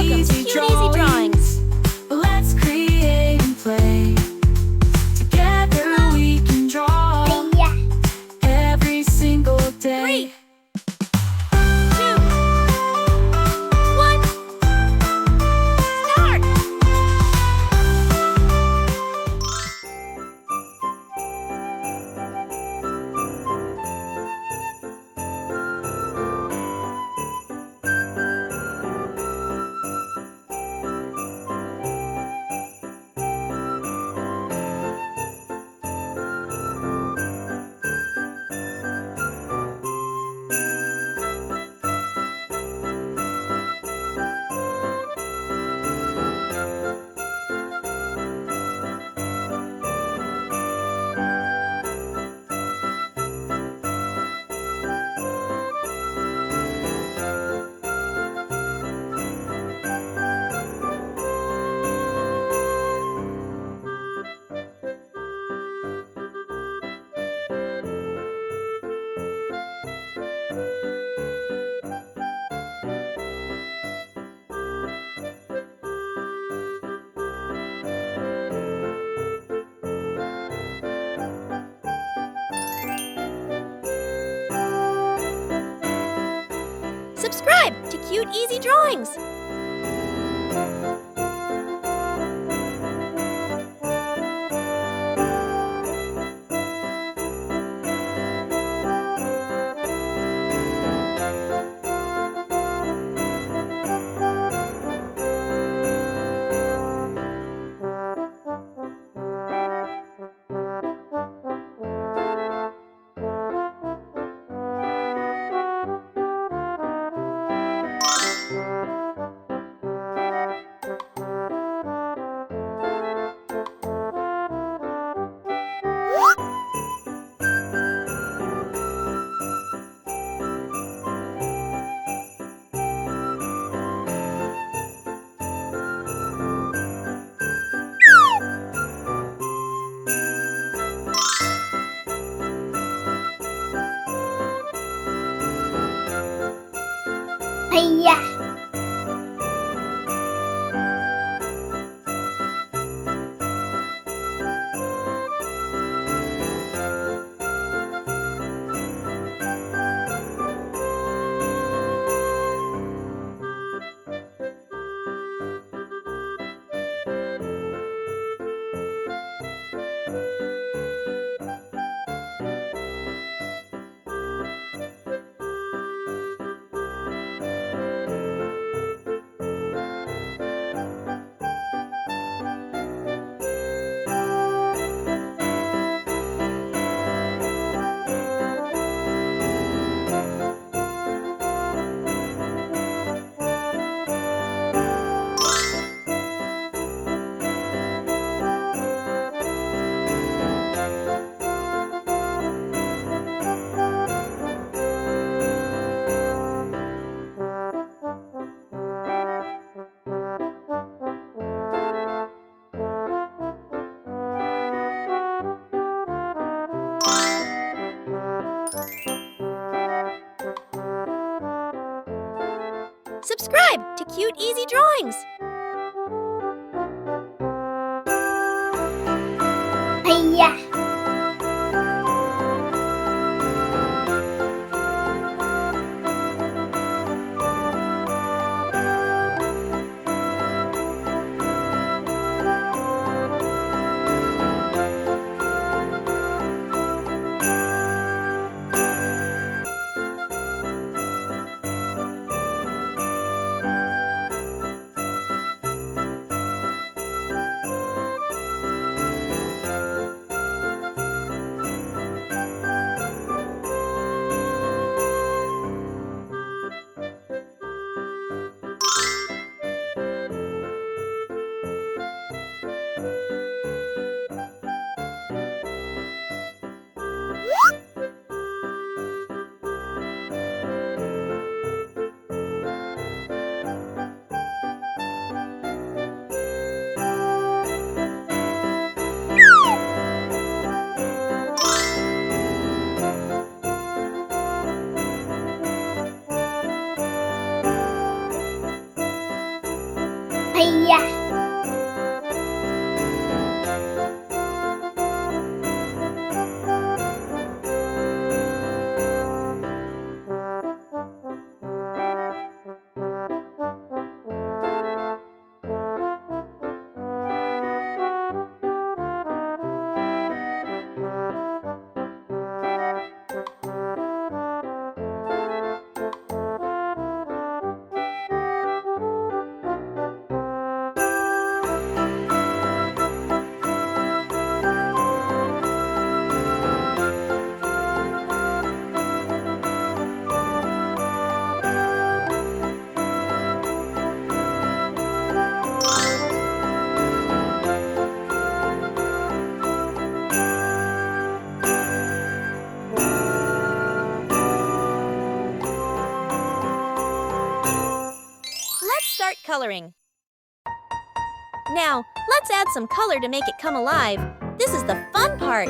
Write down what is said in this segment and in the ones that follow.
Welcome to Cute Easy Drawings. Let's create and play. Together we can draw every single day. 3, 2, 1, start! Subscribe to Cute Easy Drawings. Subscribe to Cute Easy Drawings. Let's start coloring. Now, let's add some color to make it come alive. This is the fun part.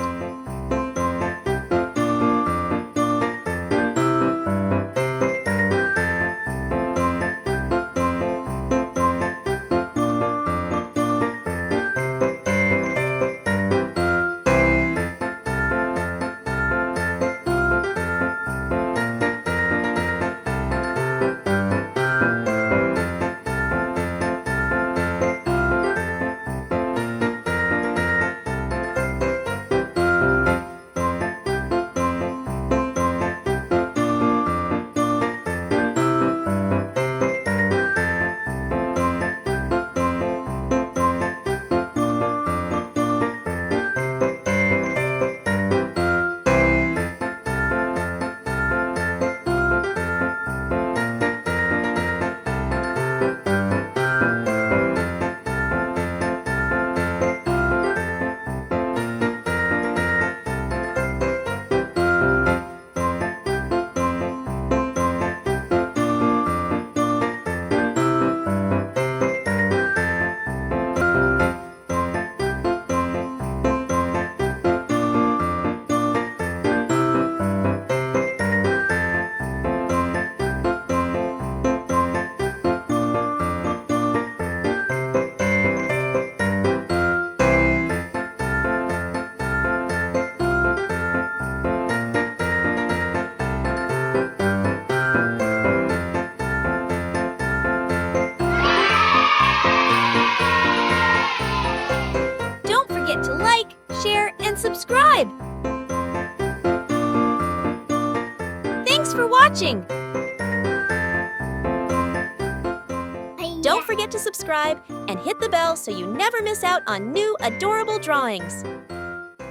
Share, and subscribe! Thanks for watching! Don't forget to subscribe and hit the bell so you never miss out on new adorable drawings.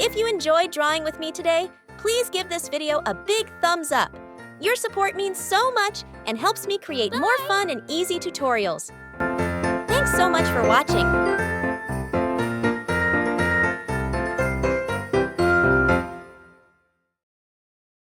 If you enjoyed drawing with me today, please give this video a big thumbs up. Your support means so much and helps me create more fun and easy tutorials. Thanks so much for watching!